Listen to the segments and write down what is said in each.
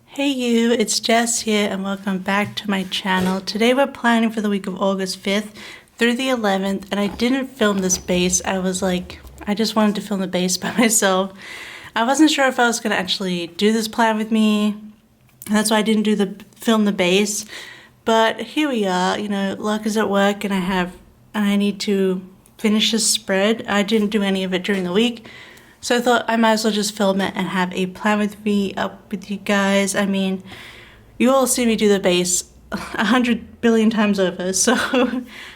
Hey you, it's Jess here and welcome back to my channel. Today we're planning for the week of August 5th through the 11th, and I didn't film this base. I just wanted to film the base by myself. I wasn't sure if I was going to actually do this plan with me, and that's why I didn't film the base. But here we are, you know, luck is at work and I need to finish this spread. I didn't do any of it during the week. So I thought I might as well just film it and have a plan with me up with you guys. I mean, you all see me do the base 100 billion times over. So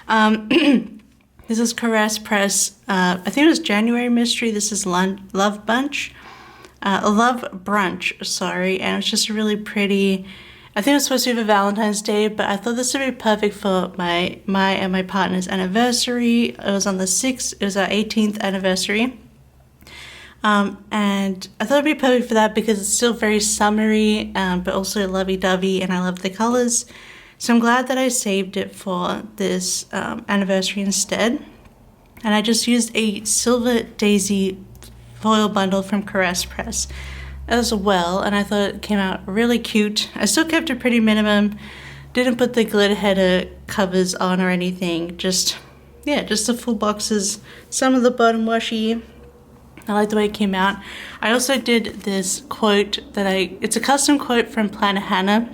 this is Caress Press. I think it was January Mystery. This is Love Brunch. Sorry. And it's just really pretty. I think it was supposed to be for Valentine's Day, but I thought this would be perfect for my and my partner's anniversary. It was on the 6th. It was our 18th anniversary. And I thought it'd be perfect for that because it's still very summery, but also lovey-dovey, and I love the colors. So I'm glad that I saved it for this anniversary instead. And I just used a Silver Daisy foil bundle from Caress Press as well, and I thought it came out really cute. I still kept it pretty minimum, didn't put the glitter header covers on or anything, just the full boxes, some of the bottom washi. I like the way it came out. I also did this quote it's a custom quote from Planner Hannah.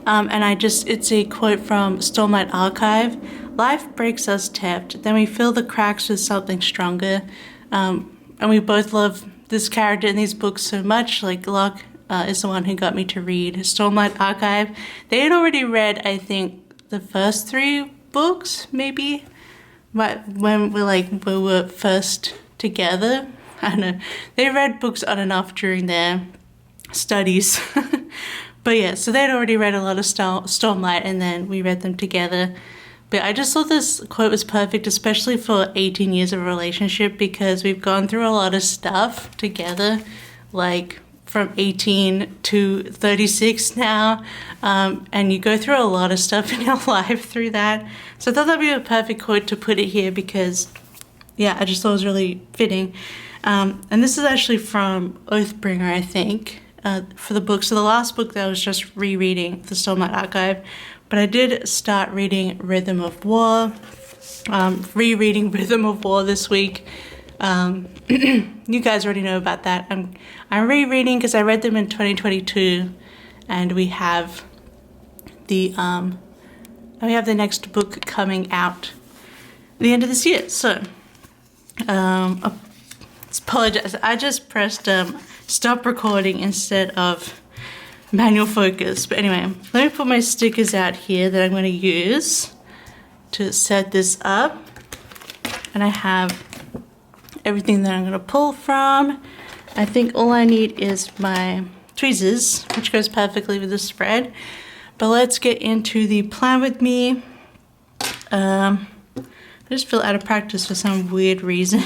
And it's a quote from Stormlight Archive. Life breaks us tapped, then we fill the cracks with something stronger. And we both love this character in these books so much. Like Locke is the one who got me to read Stormlight Archive. They had already read, I think, the first 3 books, maybe, when we were first together. I don't know. They read books on and off during their studies. But yeah, so they'd already read a lot of Stormlight, and then we read them together. But I just thought this quote was perfect, especially for 18 years of a relationship, because we've gone through a lot of stuff together, like from 18 to 36 now. And you go through a lot of stuff in your life through that. So I thought that'd be a perfect quote to put it here because, yeah, I just thought it was really fitting. And this is actually from Oathbringer, I think, for the book. So the last book that I was just rereading, the Stormlight Archive, but I did start reading Rhythm of War, rereading Rhythm of War this week. You guys already know about that. I'm rereading because I read them in 2022, and we have the next book coming out at the end of this year. So apologize. I just pressed stop recording instead of manual focus. But anyway, let me put my stickers out here that I'm going to use to set this up. And I have everything that I'm going to pull from. I think all I need is my tweezers, which goes perfectly with the spread. But let's get into the plan with me. I just feel out of practice for some weird reason.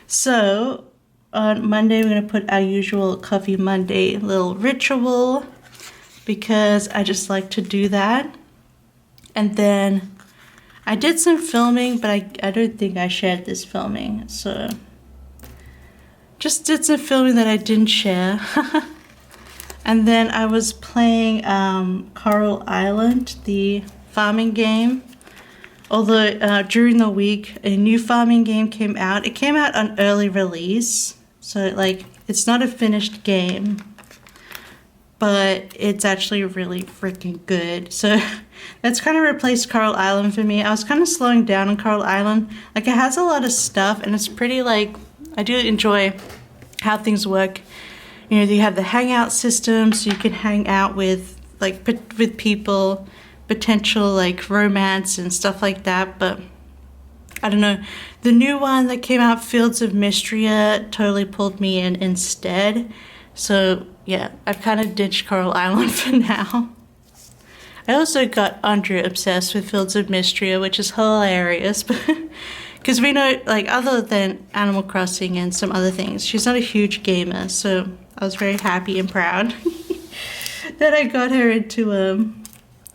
So on Monday, we're going to put our usual Coffee Monday little ritual because I just like to do that. And then I did some filming, but I don't think I shared this filming. So just did some filming that I didn't share. And then I was playing Coral Island, the farming game. Although during the week, a new farming game came out. It came out on early release. So it's not a finished game, but it's actually really freaking good. So that's kind of replaced Coral Island for me. I was kind of slowing down on Coral Island. It has a lot of stuff, and it's pretty I do enjoy how things work. You know, you have the hangout system, so you can hang out with people, potential romance and stuff like that. But I don't know, the new one that came out, Fields of Mystria, totally pulled me in instead. So yeah, I've kind of ditched Coral Island for now. I also got Andrea obsessed with Fields of Mystria, which is hilarious, because we know, other than Animal Crossing and some other things, she's not a huge gamer. So I was very happy and proud that I got her into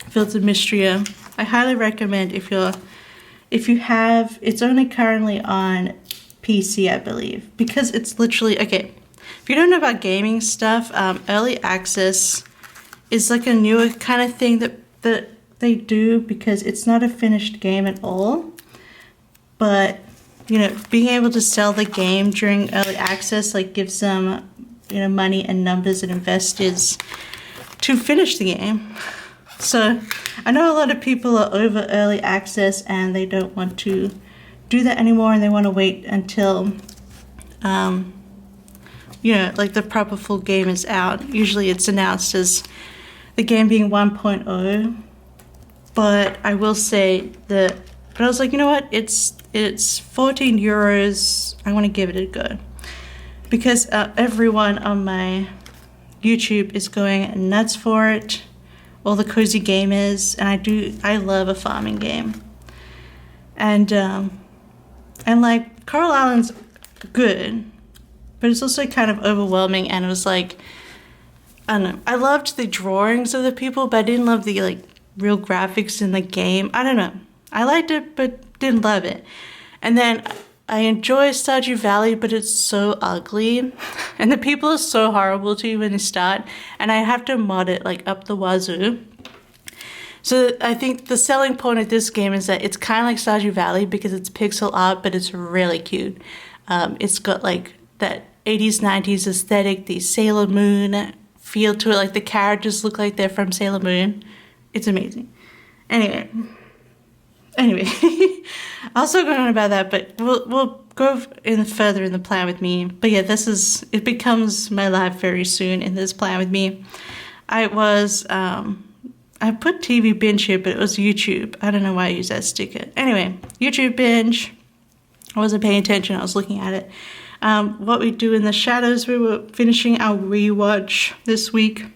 Fields of Mystria. I highly recommend if you have, it's only currently on PC, I believe, because it's literally, okay, if you don't know about gaming stuff, early access is like a newer kind of thing that they do, because it's not a finished game at all. But, you know, being able to sell the game during early access, like, gives them, you know, money and numbers and investors to finish the game. So I know a lot of people are over early access and they don't want to do that anymore, and they want to wait until, you know, like the proper full game is out. Usually it's announced as the game being 1.0, but I will say that, but I was like, you know what, it's 14 euros, I want to give it a go, because everyone on my YouTube is going nuts for it, all the cozy gamers, and I love a farming game, and like, Coral Island's good, but it's also kind of overwhelming, and it was like, I don't know, I loved the drawings of the people, but I didn't love the, like, real graphics in the game. I don't know, I liked it, but didn't love it. And then I enjoy Stardew Valley, but it's so ugly, and the people are so horrible to you when you start, and I have to mod it, like, up the wazoo. So I think the selling point of this game is that it's kind of like Stardew Valley because it's pixel art, but it's really cute. It's got, like, that 80s, 90s aesthetic, the Sailor Moon feel to it, like the characters look like they're from Sailor Moon. It's amazing. Anyway, I'll still go on about that, but we'll go further in the plan with me. But yeah, it becomes my life very soon in this plan with me. I put TV binge here, but it was YouTube. I don't know why I used that sticker. Anyway, YouTube binge. I wasn't paying attention, I was looking at it. What we do in the shadows, we were finishing our rewatch this week.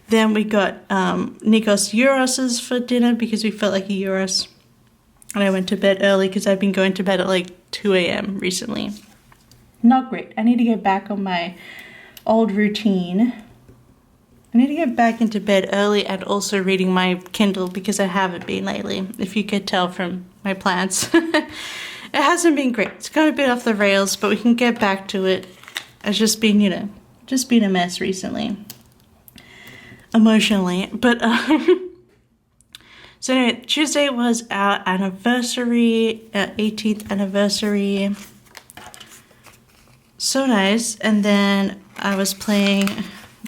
Then we got Nikos Euroses for dinner because we felt like a Euros. And I went to bed early because I've been going to bed at like 2 a.m. recently. Not great. I need to get back on my old routine. I need to get back into bed early and also reading my Kindle because I haven't been lately, if you could tell from my plans. It hasn't been great. It's gone a bit off the rails, but we can get back to it. It's just been, you know, just been a mess recently. Emotionally. But, so anyway, Tuesday was our anniversary, 18th anniversary. So nice. And then I was playing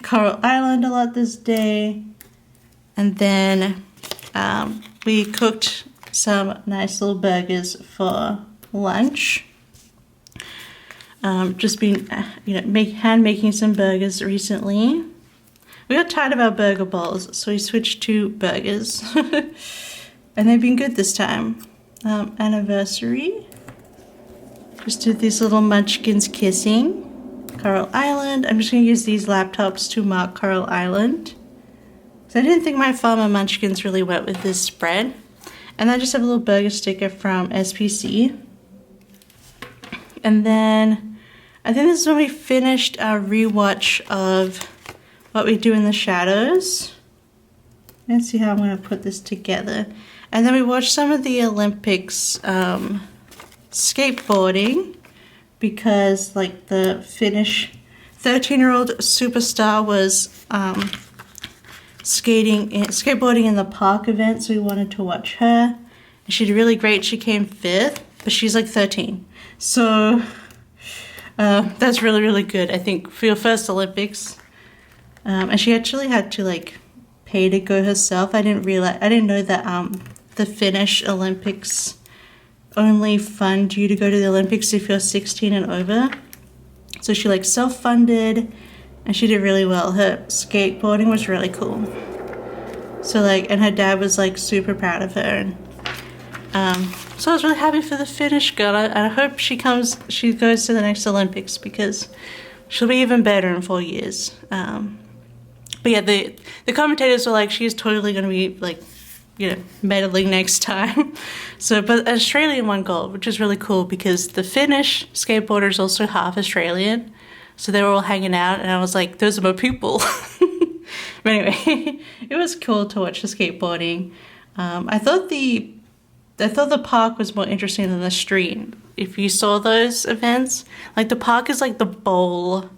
Coral Island a lot this day. And then we cooked some nice little burgers for lunch. Just been, you know, hand making some burgers recently. We got tired of our burger bowls, so we switched to burgers. And they've been good this time. Anniversary. Just did these little munchkins kissing. Coral Island. I'm just going to use these laptops to mark Coral Island. So I didn't think my farmer munchkins really went with this spread. And then I just have a little burger sticker from SPC. And then I think this is when we finished our rewatch of What We Do in the Shadows. Let's see how I'm going to put this together. And then we watched some of the Olympics skateboarding because, like, the Finnish 13-year-old superstar was skateboarding in the park event, so we wanted to watch her. And she did really great. She came 5th, but she's like 13. So that's really, really good, I think, for your first Olympics. And she actually had to, like, pay to go herself. I didn't know that the Finnish Olympics only fund you to go to the Olympics if you're 16 and over. So she, like, self-funded, and she did really well. Her skateboarding was really cool. So, like, and her dad was, like, super proud of her. And so I was really happy for the Finnish girl. I hope she goes to the next Olympics because she'll be even better in 4 years. But yeah, the commentators were like, she's totally going to be, like, you know, medaling next time. So, but Australian won gold, which is really cool because the Finnish skateboarder is also half Australian. So they were all hanging out, and I was like, those are my people. But anyway, it was cool to watch the skateboarding. I thought the park was more interesting than the street. if you saw those events. Like the park is like the bowl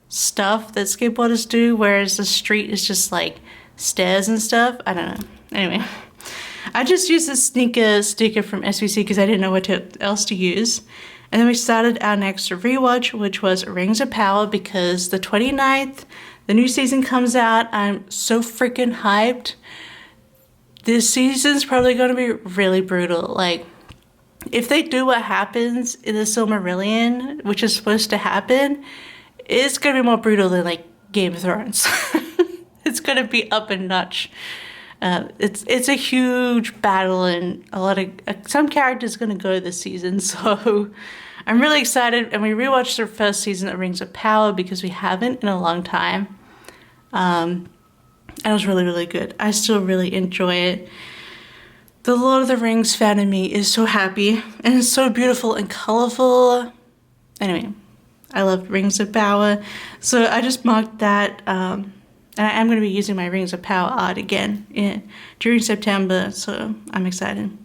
stuff that skateboarders do, whereas the street is just like stairs and stuff. I don't know. Anyway, I just used this sneaker sticker from SVC because I didn't know what else to use. And then we started our next rewatch, which was Rings of Power, because the 29th, the new season comes out. I'm so freaking hyped. This season's probably going to be really brutal. Like, if they do what happens in the Silmarillion, which is supposed to happen, it's going to be more brutal than, like, Game of Thrones. It's going to be up a notch. It's a huge battle, and a lot of some characters going to go this season, so I'm really excited. And we rewatched the first season of Rings of Power because we haven't in a long time, and it was really, really good. I still really enjoy it. The Lord of the Rings fan in me is so happy, and it's so beautiful and colorful. Anyway, I love Rings of Power, so I just marked that. And I am going to be using my Rings of Power art again during September, so I'm excited.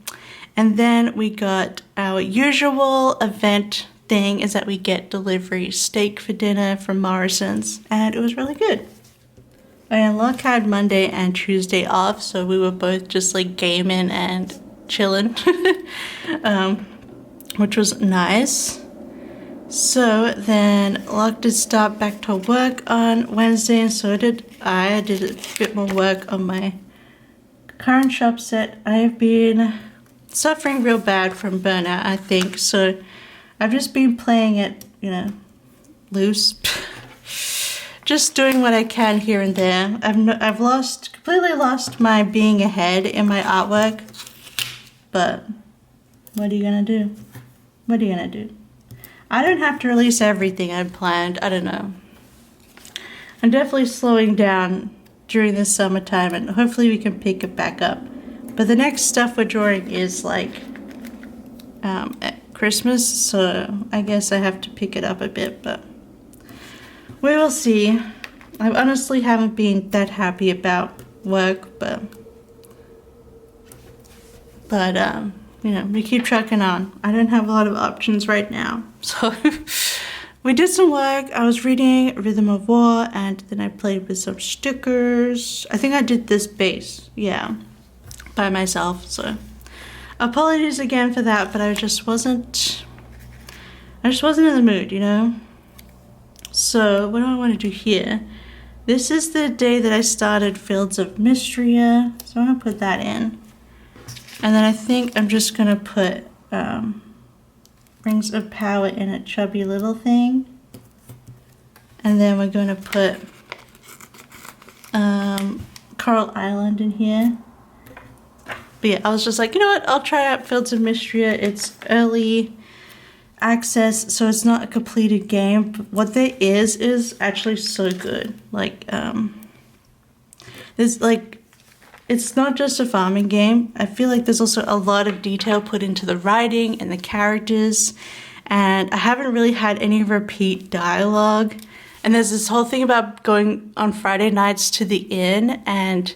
And then we got our usual event thing is that we get delivery steak for dinner from Morrison's, and it was really good. And Locke had Monday and Tuesday off, so we were both just like gaming and chilling, which was nice. So then Locke did start back to work on Wednesday, and so did I. I did a bit more work on my current shop set. I've been suffering real bad from burnout, I think, so I've just been playing it, you know, loose. Just doing what I can here and there. I've completely lost my being ahead in my artwork, but what are you gonna do? What are you gonna do? I don't have to release everything I planned. I don't know. I'm definitely slowing down during this summertime, and hopefully we can pick it back up. But the next stuff we're drawing is like at Christmas, so I guess I have to pick it up a bit, but we will see. I honestly haven't been that happy about work, but you know, we keep trucking on. I don't have a lot of options right now. So we did some work. I was reading Rhythm of War, and then I played with some stickers. I think I did this base, yeah, by myself. So apologies again for that, but I just wasn't in the mood, you know? So what do I want to do here? This is the day that I started Fields of Mystria, so I'm going to put that in. And then I think I'm just going to put Rings of Power in a chubby little thing. And then we're going to put Coral Island in here. But yeah, I was just like, you know what? I'll try out Fields of Mystria. It's early access, so it's not a completed game. But what there is actually so good. Like, there's like, it's not just a farming game. I feel like there's also a lot of detail put into the writing and the characters, and I haven't really had any repeat dialogue. And there's this whole thing about going on Friday nights to the inn, and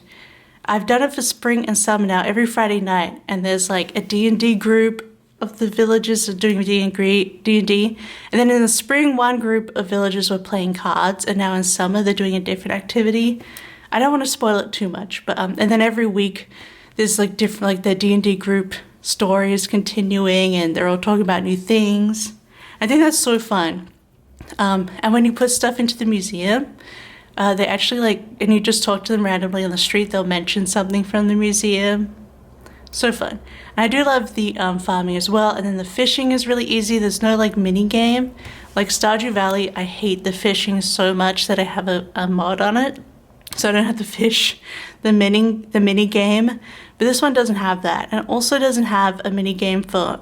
I've done it for spring and summer now, every Friday night, and there's like a D&D group of the villagers are doing D&D, and then in the spring one group of villagers were playing cards, and now in summer they're doing a different activity. I don't want to spoil it too much, but and then every week there's like different, like the D&D group stories continuing, and they're all talking about new things. I think that's so fun. And when you put stuff into the museum, they actually like, and you just talk to them randomly on the street, they'll mention something from the museum. So fun. And I do love the farming as well, and then the fishing is really easy. There's no like mini game. Like Stardew Valley, I hate the fishing so much that I have a mod on it, so I don't have to fish the mini game. But this one doesn't have that, and it also doesn't have a mini game for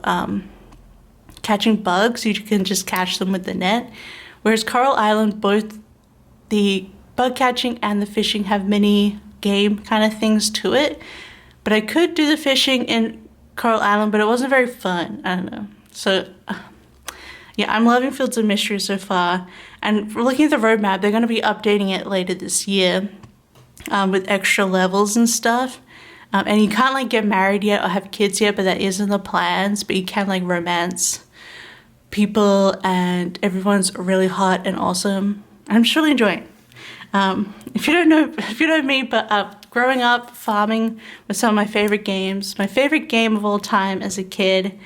catching bugs. You can just catch them with the net. Whereas Coral Island, both the bug catching and the fishing have mini game kind of things to it. But I could do the fishing in Coral Island, but it wasn't very fun. I don't know. So yeah, I'm loving Fields of Mystria so far. And looking at the roadmap, they're going to be updating it later this year with extra levels and stuff. And you can't like get married yet or have kids yet, but that is in the plans. But you can like romance people and everyone's really hot and awesome. I'm just really enjoying it. If you don't know me, but growing up, farming was some of my favorite games. My favorite game of all time as a kid.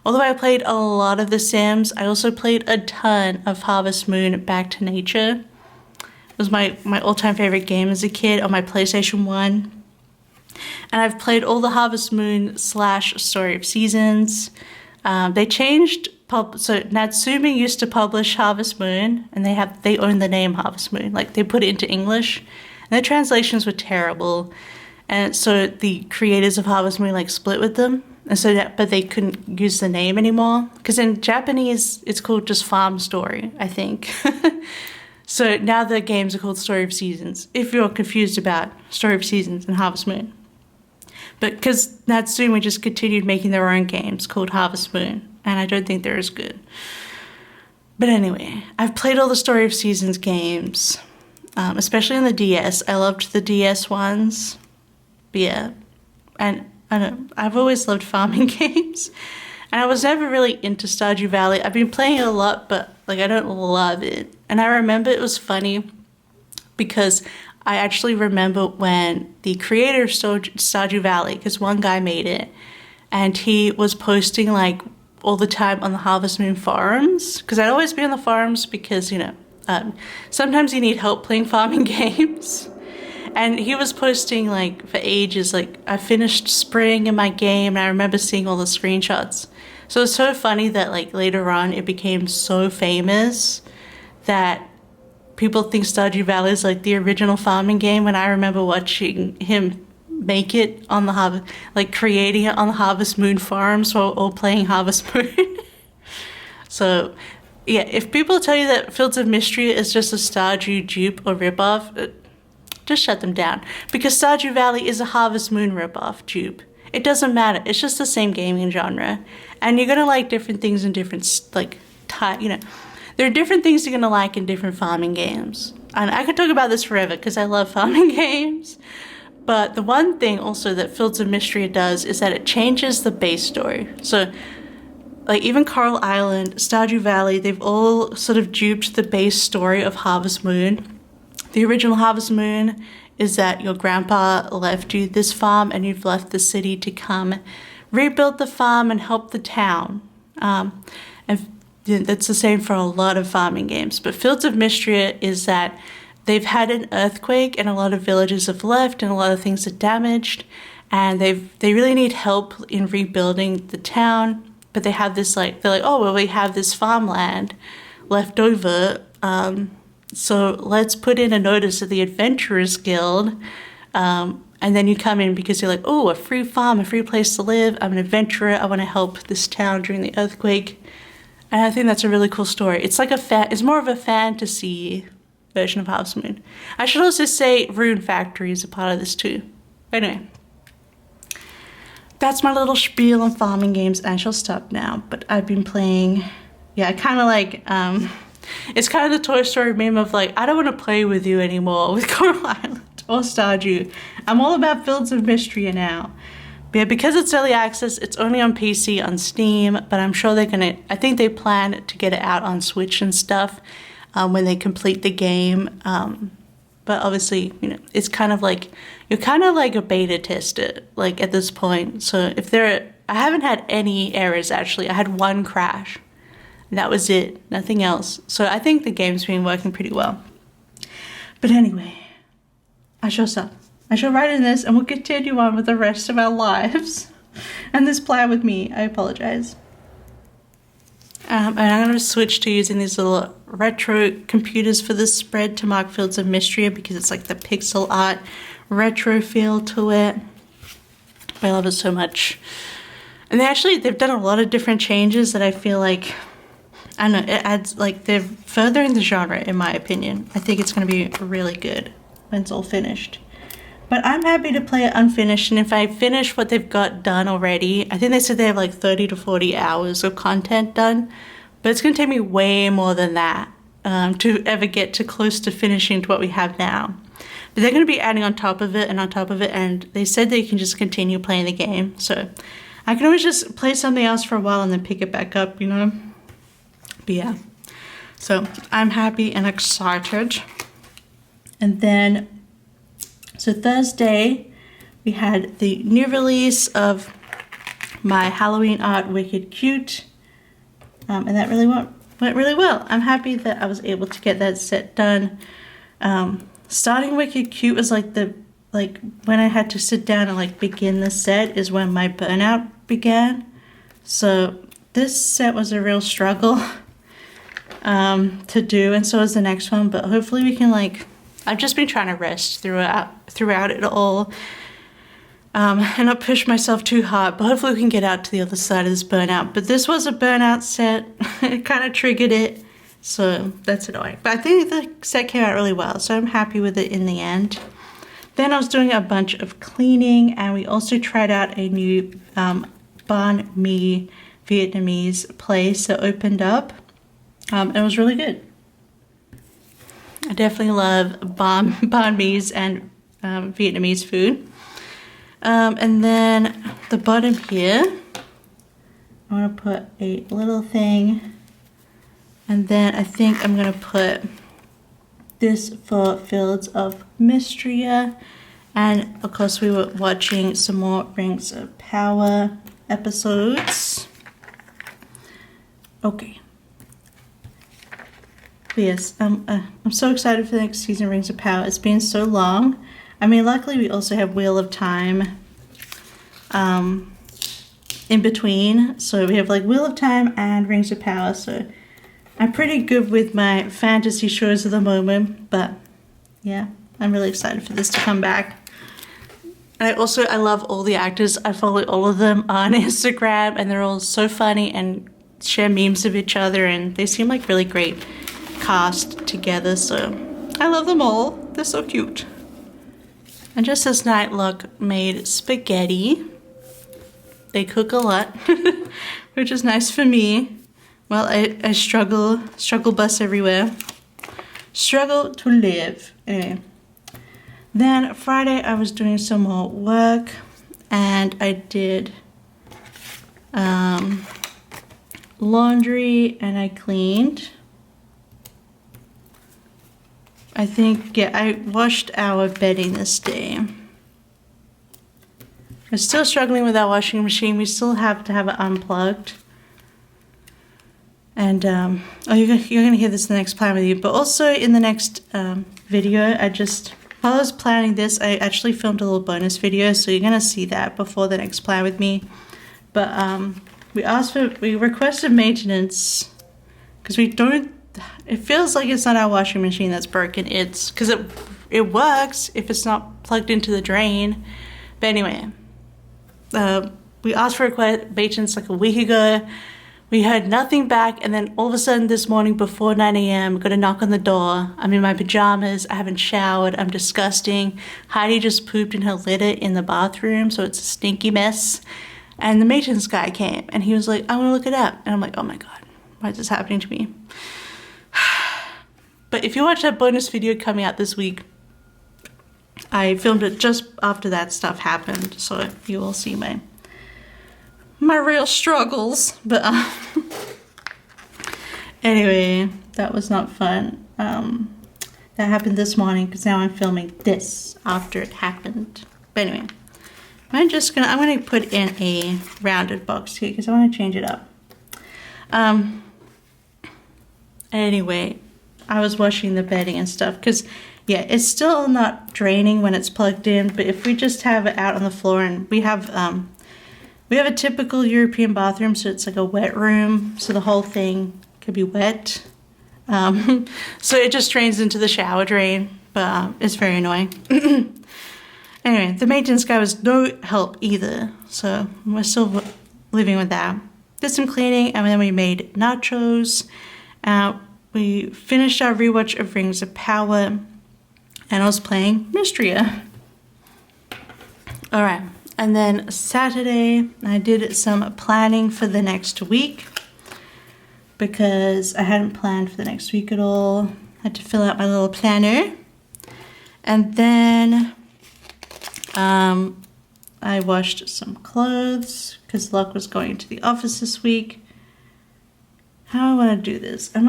Although I played a lot of The Sims, I also played a ton of Harvest Moon Back to Nature. It was my all-time favorite game as a kid on my PlayStation 1. And I've played all the Harvest Moon / Story of Seasons. They changed, so Natsume used to publish Harvest Moon, and they own the name Harvest Moon. Like, they put it into English, and the translations were terrible. And so the creators of Harvest Moon like split with them. And so but they couldn't use the name anymore. Because in Japanese, it's called just Farm Story, I think. So now the games are called Story of Seasons, if you're confused about Story of Seasons and Harvest Moon. But because Natsume just continued making their own games called Harvest Moon, and I don't think they're as good. But anyway, I've played all the Story of Seasons games, especially on the DS. I loved the DS ones. But yeah, and I don't know, I've always loved farming games. And I was never really into Stardew Valley. I've been playing it a lot, but like I don't love it. And I remember it was funny because I actually remember when the creator of Stardew Valley, because one guy made it, and he was posting like all the time on the Harvest Moon forums. Because I'd always be on the forums because, sometimes you need help playing farming games. And he was posting like for ages, like I finished spring in my game, and I remember seeing all the screenshots. So it's so funny that like later on it became so famous that people think Stardew Valley is like the original farming game, and I remember watching him make it on the creating it on the Harvest Moon forums while all playing Harvest Moon. So yeah, if people tell you that Fields of Mystery is just a Stardew dupe or ripoff, just shut them down, because Stardew Valley is a Harvest Moon ripoff dupe. It doesn't matter. It's just the same gaming genre, and you're gonna like different things in different there are different things you're gonna like in different farming games. And I could talk about this forever because I love farming games. But the one thing also that Fields of Mystery does is that it changes the base story. So like even Coral Island, Stardew Valley, they've all sort of duped the base story of Harvest Moon. The original Harvest Moon is that your grandpa left you this farm and you've left the city to come rebuild the farm and help the town. And that's the same for a lot of farming games. But Fields of Mystery is that they've had an earthquake and a lot of villages have left and a lot of things are damaged. And they really need help in rebuilding the town. But they have this they're like, oh, well, we have this farmland left over. So let's put in a notice at the Adventurers Guild. And then you come in because you're like, oh, a free farm, a free place to live. I'm an adventurer. I want to help this town during the earthquake. And I think that's a really cool story. It's like it's more of a fantasy version of Harvest Moon. I should also say Rune Factory is a part of this too. But anyway, that's my little spiel on farming games, and I shall stop now. But I've been playing, I kind of like, it's kind of the Toy Story meme of like, I don't want to play with you anymore with Coral Island or Stardew. I'm all about Fields of Mystery now. But yeah, because it's early access, it's only on PC, on Steam, but I'm sure I think they plan to get it out on Switch and stuff when they complete the game. But obviously, it's kind of like, you're kind of like a beta tester, like at this point. So I haven't had any errors actually. I had one crash. And that was it, nothing else. So I think the game's been working pretty well. But anyway, I shall stop. I shall write in this and we'll continue on with the rest of our lives. And this plan with me, I apologize. And I'm going to switch to using these little retro computers for this spread to mark Fields of Mystery because it's like the pixel art retro feel to it. I love it so much. And they've done a lot of different changes that I feel like, I don't know, it adds, like, they're furthering the genre in my opinion. I think it's going to be really good when it's all finished. But I'm happy to play it unfinished, and if I finish what they've got done already, I think they said they have like 30 to 40 hours of content done, but it's going to take me way more than that to ever get to close to finishing to what we have now. But they're going to be adding on top of it and on top of it, and they said they can just continue playing the game, so I can always just play something else for a while and then pick it back up, But yeah, so I'm happy and excited. And then, so Thursday, we had the new release of my Halloween art, Wicked Cute. And that really went really well. I'm happy that I was able to get that set done. Starting Wicked Cute was like when I had to sit down and like begin the set is when my burnout began. So this set was a real struggle to do, and so was the next one, but hopefully we can like, I've just been trying to rest throughout it all, and not push myself too hard, but hopefully we can get out to the other side of this burnout. But this was a burnout set. It kind of triggered it, so that's annoying. But I think the set came out really well, so I'm happy with it in the end. Then I was doing a bunch of cleaning, and we also tried out a new banh mi Vietnamese place that opened up. It was really good. I definitely love banh mi's and Vietnamese food. And then the bottom here, I want to put a little thing, and then I think I'm going to put this for Fields of Mystria. And of course we were watching some more Rings of Power episodes. Okay. But yes, I'm so excited for the next season of Rings of Power. It's been so long. I mean, luckily we also have Wheel of Time in between. So we have like Wheel of Time and Rings of Power. So I'm pretty good with my fantasy shows at the moment. But yeah, I'm really excited for this to come back. And I love all the actors. I follow all of them on Instagram, and they're all so funny and share memes of each other, and they seem like really great cast together, so I love them all. They're so cute. And just this night, Luck made spaghetti. They cook a lot, which is nice for me. Well, I struggle bus everywhere. Struggle to live. Anyway. Then Friday I was doing some more work, and I did laundry, and I cleaned. I think, yeah, I washed our bedding this day. We're still struggling with our washing machine. We still have to have it unplugged. And, oh, you're gonna hear this in the next plan with you. But also in the next video, while I was planning this, I actually filmed a little bonus video, so you're gonna see that before the next plan with me. But we requested maintenance because it feels like it's not our washing machine that's broken. It's because it works if it's not plugged into the drain. But anyway, we asked for maintenance like a week ago. We heard nothing back, and then all of a sudden this morning before 9 a.m. got a knock on the door. I'm in my pajamas, I haven't showered, I'm disgusting. Heidi just pooped in her litter in the bathroom, so it's a stinky mess. And the maintenance guy came, and he was like, I want to look it up. And I'm like, oh my god, why is this happening to me? But if you watch that bonus video coming out this week, I filmed it just after that stuff happened, so you will see my real struggles. But anyway, that was not fun. That happened this morning because now I'm filming this after it happened. But anyway, I'm gonna put in a rounded box here because I want to change it up. Anyway, I was washing the bedding and stuff because, yeah, it's still not draining when it's plugged in, but if we just have it out on the floor, and we have a typical European bathroom, so it's like a wet room, so the whole thing could be wet. So it just drains into the shower drain, but it's very annoying. Anyway, the maintenance guy was no help either, so we're still living with that. Did some cleaning, and then we made nachos. We finished our rewatch of Rings of Power, and I was playing Mystria. Alright, and then Saturday I did some planning for the next week because I hadn't planned for the next week at all. I had to fill out my little planner. And then I washed some clothes because Luck was going to the office this week. how I want to do this. I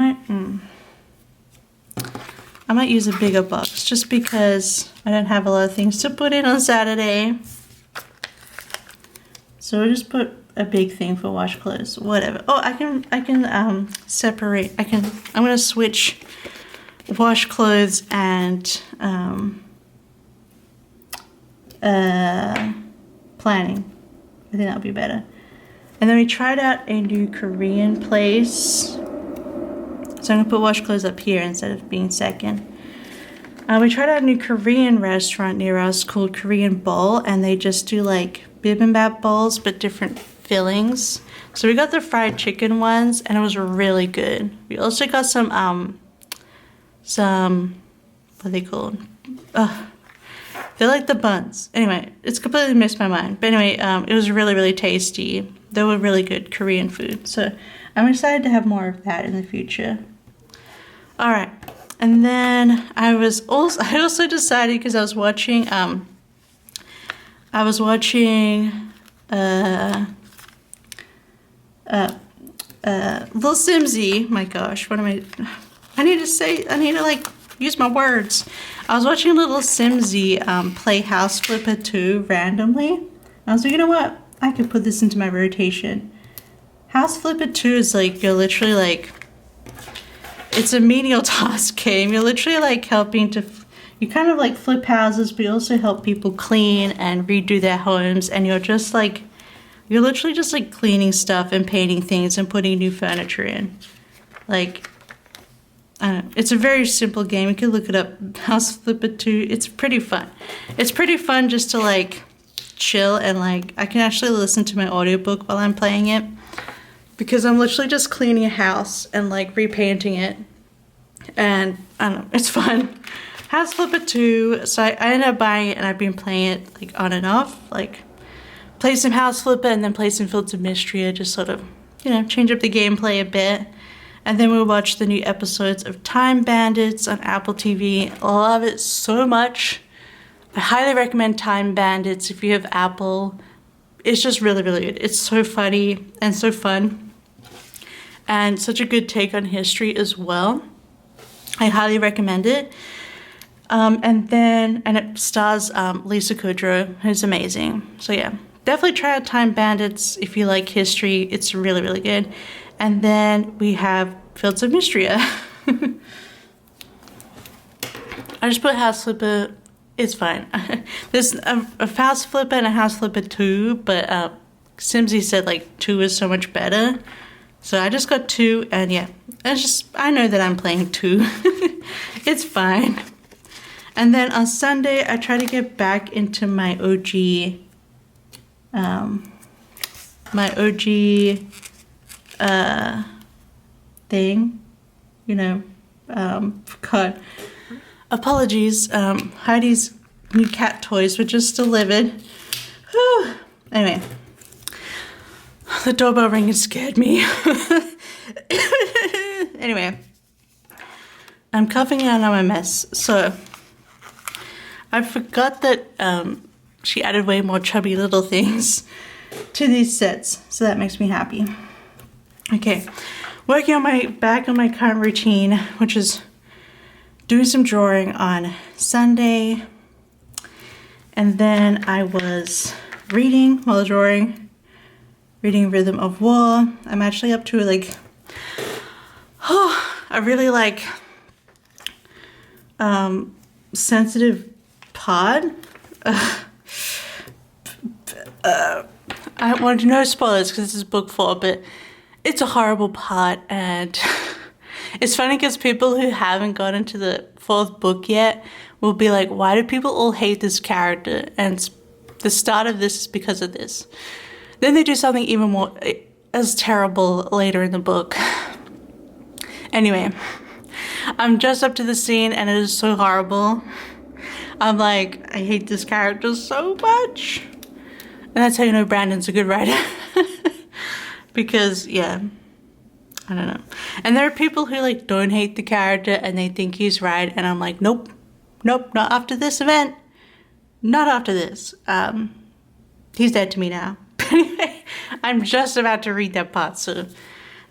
might use a bigger box just because I don't have a lot of things to put in on Saturday. So we'll just put a big thing for wash clothes, whatever. Oh, I can separate. I'm gonna switch wash clothes and planning. I think that'll be better. And then we tried out a new Korean place. So I'm gonna put wash clothes up here instead of being second. We tried out a new Korean restaurant near us called Korean Bowl, and they just do like bibimbap bowls but different fillings. So we got the fried chicken ones and it was really good. We also got some what are they called? They're like the buns. Anyway, it's completely missed my mind. But anyway, it was really, really tasty. They were really good Korean food. So I'm excited to have more of that in the future. All right. And then I also decided, because I was watching Little Simsy. My gosh, what am I need to like use my words. I was watching Little Simsy play House Flipper 2 randomly. I was like, you know what? I could put this into my rotation. House Flipper 2 is like, you're literally like, it's a menial task game. You're literally like helping to, you kind of like flip houses, but you also help people clean and redo their homes. And you're literally just like cleaning stuff and painting things and putting new furniture in. Like, I don't know. It's a very simple game. You can look it up. House Flipper 2. It's pretty fun. It's pretty fun just to like chill and like, I can actually listen to my audiobook while I'm playing it. Because I'm literally just cleaning a house and like repainting it. And I don't know, it's fun. House Flipper 2, so I ended up buying it and I've been playing it like on and off. Like play some House Flipper and then play some Fields of Mystery, just sort of, you know, change up the gameplay a bit. And then we'll watch the new episodes of Time Bandits on Apple TV. I love it so much. I highly recommend Time Bandits if you have Apple. It's just really, really good. It's so funny and so fun. And such a good take on history as well. I highly recommend it. And it stars Lisa Kudrow, who's amazing. So yeah, definitely try out Time Bandits if you like history. It's really, really good. And then we have Fields of Mystery. I just put House Flipper. It's fine. There's a House Flipper and a House Flipper 2, but Simsy said like 2 is so much better. So I just got 2, and yeah, I know that I'm playing 2. It's fine. And then on Sunday, I try to get back into my OG thing, you know, God, apologies, Heidi's new cat toys were just delivered. Whew. Anyway, the doorbell ringing scared me. Anyway, I'm coughing out on my mess, so I forgot that she added way more chubby little things to these sets, so that makes me happy. Okay, working on my current routine, which is doing some drawing on Sunday, and then I was reading while drawing, reading Rhythm of War. I'm actually up to like, a really like sensitive part. I want to no spoilers because this is book 4, but it's a horrible part, and it's funny because people who haven't gotten to the 4th book yet will be like, why do people all hate this character? And the start of this is because of this. Then they do something even more as terrible later in the book. Anyway, I'm just up to the scene and it is so horrible. I'm like, I hate this character so much. And that's how you know Brandon's a good writer. Because, yeah, I don't know. And there are people who like don't hate the character and they think he's right. And I'm like, nope, not after this event. Not after this. He's dead to me now. Anyway, I'm just about to read that part, so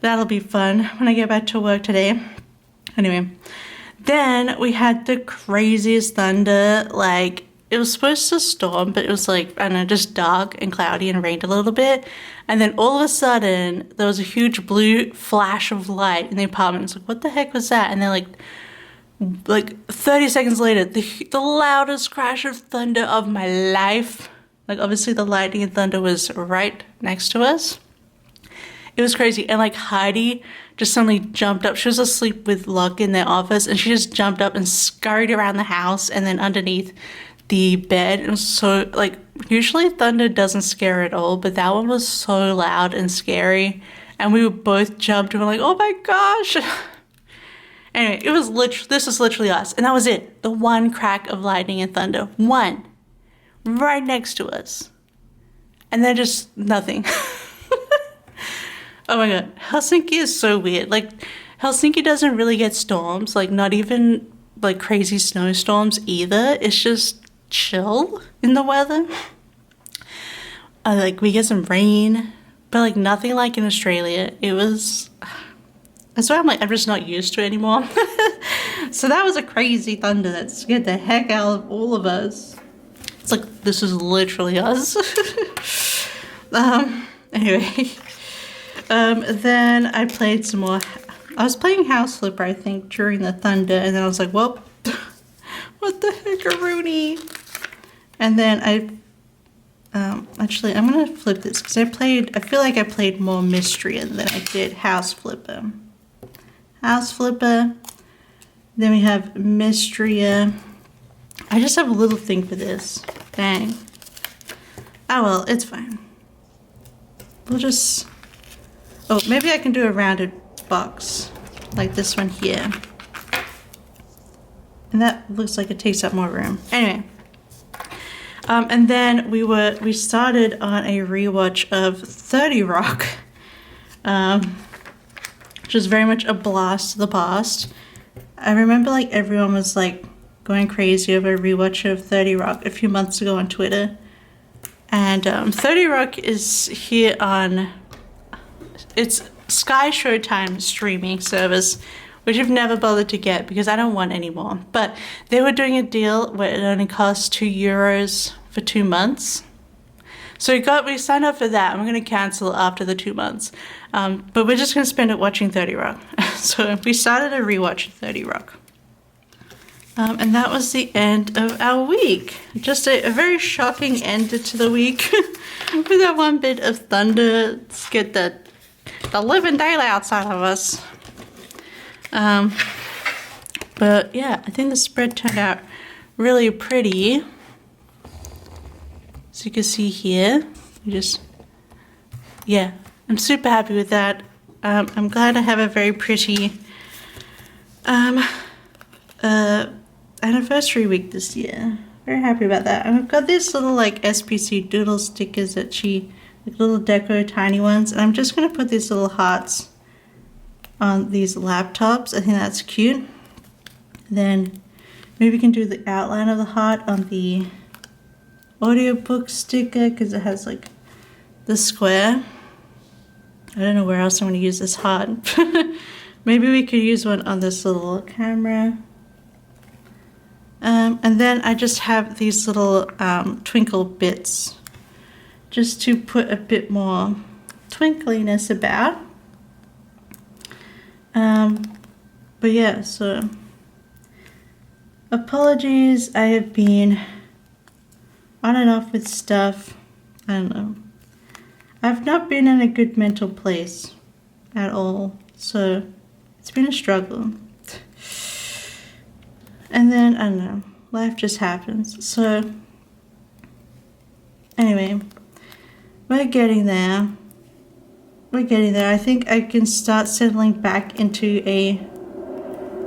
That'll be fun when I get back to work today. Anyway, then we had the craziest thunder. Like, it was supposed to storm, but it was like, I don't know, just dark and cloudy and rained a little bit. And then all of a sudden, there was a huge blue flash of light in the apartment. It's like, what the heck was that? And then like 30 seconds later, the loudest crash of thunder of my life. Like, obviously the lightning and thunder was right next to us. It was crazy. And like Heidi just suddenly jumped up. She was asleep with Luck in their office, and she just jumped up and scurried around the house and then underneath the bed. It was so, like, usually thunder doesn't scare at all, but that one was so loud and scary. And we were both jumped and we're like, oh my gosh. Anyway, it was this was literally us. And that was it. The one crack of lightning and thunder. One. Right next to us. And then just nothing. Oh my god, Helsinki is so weird. Like, Helsinki doesn't really get storms, like not even like crazy snowstorms either. It's just chill in the weather. Like, we get some rain, but like nothing like in Australia. It was, that's why I'm like, I'm just not used to it anymore. So that was a crazy thunder that scared the heck out of all of us. It's like, this is literally us. Anyway. Then I played some more. I was playing House Flipper, I think, during the thunder, and then I was like, well, what the heck, Rooney? And then actually, I'm gonna flip this because I feel like I played more Mystery than I did House Flipper. House Flipper. Then we have Mystery. I just have a little thing for this. Dang. Oh well, it's fine. We'll just. Oh, maybe I can do a rounded box like this one here. And that looks like it takes up more room. Anyway. And then we started on a rewatch of 30 Rock. Which was very much a blast to the past. I remember like everyone was like going crazy over a rewatch of 30 Rock a few months ago on Twitter. And 30 Rock is here on... It's Sky Showtime streaming service, which I've never bothered to get because I don't want any more. But they were doing a deal where it only costs €2 for 2 months. So we signed up for that. I'm going to cancel after the 2 months. But we're just going to spend it watching 30 Rock. So we started a rewatch of 30 Rock. And that was the end of our week. Just a very shocking end to the week. With that one bit of thunder to get the living daylights out of us. But yeah, I think the spread turned out really pretty. So you can see here, yeah, I'm super happy with that. I'm glad I have a very pretty anniversary week this year. Very happy about that. And I've got these little like SPC doodle stickers that like little deco tiny ones, and I'm just going to put these little hearts on these laptops. I think that's cute. Then maybe we can do the outline of the heart on the audiobook sticker because it has like the square. I don't know where else I'm going to use this heart. Maybe we could use one on this little camera. And then I just have these little twinkle bits just to put a bit more twinkliness about. But yeah, so apologies, I have been on and off with stuff. I don't know. I've not been in a good mental place at all, so it's been a struggle. And then, I don't know, life just happens. So, anyway, we're getting there. We're getting there. I think I can start settling back into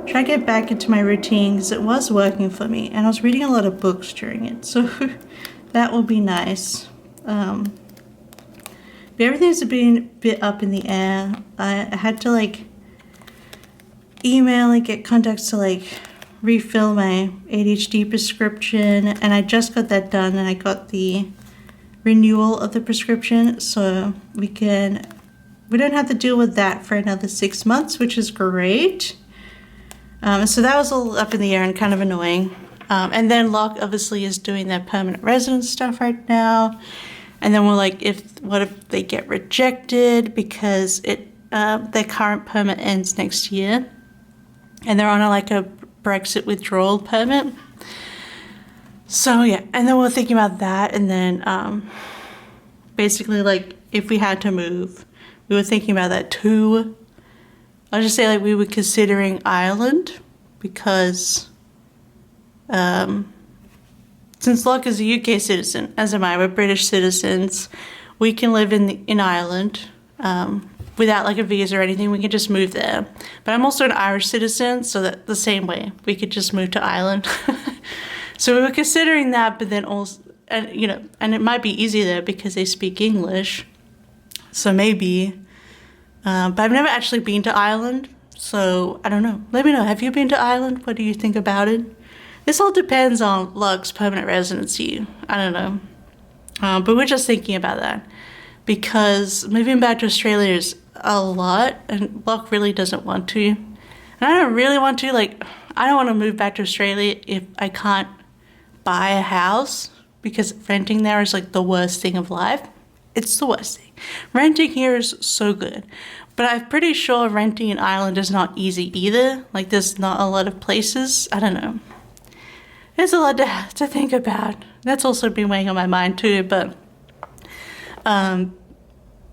try to get back into my routine because it was working for me. And I was reading a lot of books during it. So, that will be nice. But everything's been a bit up in the air. I had to, like, email and get contacts to, like, refill my ADHD prescription, and I just got that done, and I got the renewal of the prescription so we can we don't have to deal with that for another 6 months, which is great. So that was all up in the air and kind of annoying. And then Locke obviously is doing their permanent residence stuff right now. And then we're like, what if they get rejected because their current permit ends next year, and they're on a Brexit withdrawal permit. So yeah, and then we're thinking about that, and then basically like if we had to move, we were thinking about that too. I'll just say like we were considering Ireland because since Locke is a UK citizen, as am I, we're British citizens, we can live in Ireland without like a visa or anything. We can just move there. But I'm also an Irish citizen, so that the same way we could just move to Ireland. So we were considering that, but then also, and it might be easier there because they speak English. So maybe, but I've never actually been to Ireland, so I don't know. Let me know. Have you been to Ireland? What do you think about it? This all depends on Locke's permanent residency. I don't know. But we're just thinking about that because moving back to Australia is a lot, and Locke really doesn't want to. And I don't really want to. Like, I don't want to move back to Australia if I can't buy a house, because renting there is like the worst thing of life. It's the worst thing. Renting here is so good, but I'm pretty sure renting in Ireland is not easy either. Like, there's not a lot of places. I don't know. There's a lot to think about. That's also been weighing on my mind too, but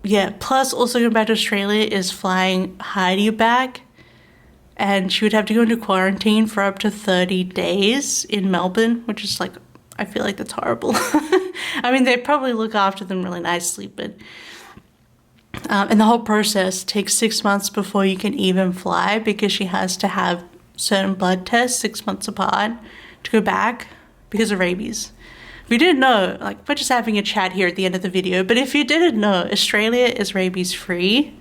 yeah, plus also going back to Australia is flying Heidi back, and she would have to go into quarantine for up to 30 days in Melbourne, which is like, I feel like that's horrible. I mean, they probably look after them really nicely, but and the whole process takes 6 months before you can even fly, because she has to have certain blood tests 6 months apart to go back because of rabies. If you didn't know, like, we're just having a chat here at the end of the video, but if you didn't know, Australia is rabies free.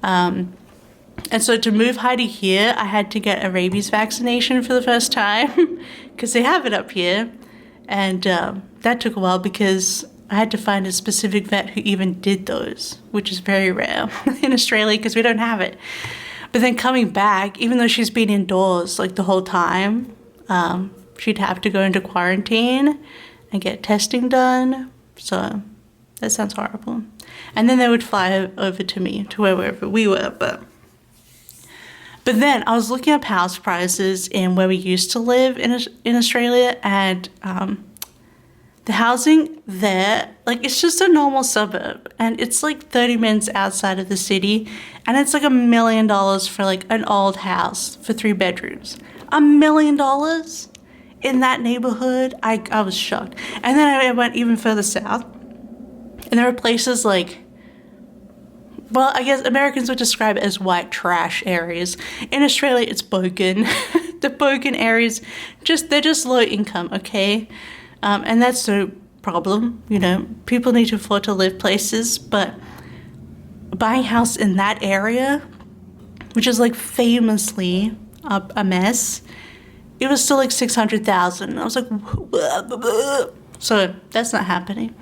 And so to move Heidi here, I had to get a rabies vaccination for the first time because they have it up here. And that took a while because I had to find a specific vet who even did those, which is very rare in Australia because we don't have it. But then coming back, even though she's been indoors like the whole time, she'd have to go into quarantine and get testing done. So that sounds horrible. And then they would fly over to me, to wherever we were. But then I was looking up house prices in where we used to live in Australia, and the housing there, like, it's just a normal suburb, and it's like 30 minutes outside of the city, and it's like $1 million for like an old house for 3 bedrooms. $1 million in that neighborhood. I was shocked. And then I went even further south, and there were places like, well, I guess Americans would describe it as white trash areas. In Australia, it's bogan. The bogan areas, they're just low income, okay? And that's no problem, People need to afford to live places, but buying a house in that area, which is like famously a mess, it was still like $600,000. I was like, so that's not happening.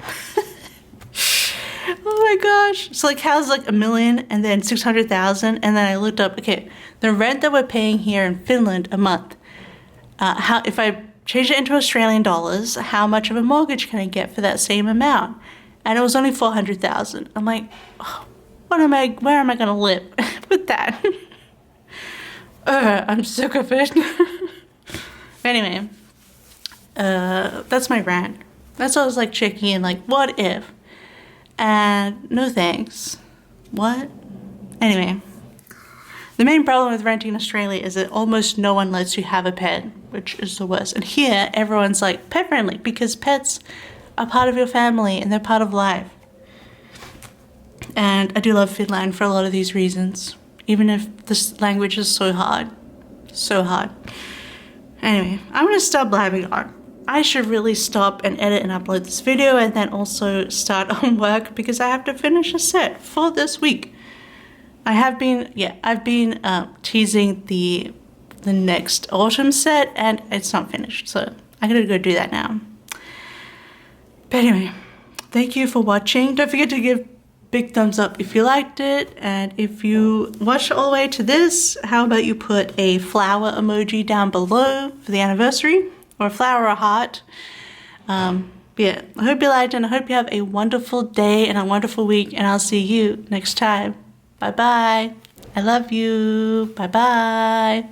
Oh my gosh. So like how's like $1 million and then 600,000, and then I looked up, okay, the rent that we're paying here in Finland a month, how, if I change it into Australian dollars, how much of a mortgage can I get for that same amount? And it was only 400,000. I'm like, oh, where am I going to live with that? I'm sick of it. Anyway, that's my rant. That's why I was like checking in, like, what if? And no thanks. What? Anyway, the main problem with renting in Australia is that almost no one lets you have a pet, which is the worst. And here, everyone's like pet friendly because pets are part of your family and they're part of life. And I do love Finland for a lot of these reasons, even if this language is so hard. So hard. Anyway, I'm going to stop blabbing on. I should really stop and edit and upload this video and then also start on work because I have to finish a set for this week. I've been teasing the next autumn set and it's not finished, so I'm gonna go do that now. But anyway, thank you for watching. Don't forget to give big thumbs up if you liked it, and if you watched all the way to this, how about you put a flower emoji down below for the anniversary, or a flower or a heart. Yeah, I hope you liked it, and I hope you have a wonderful day and a wonderful week, and I'll see you next time. Bye bye. I love you. Bye bye.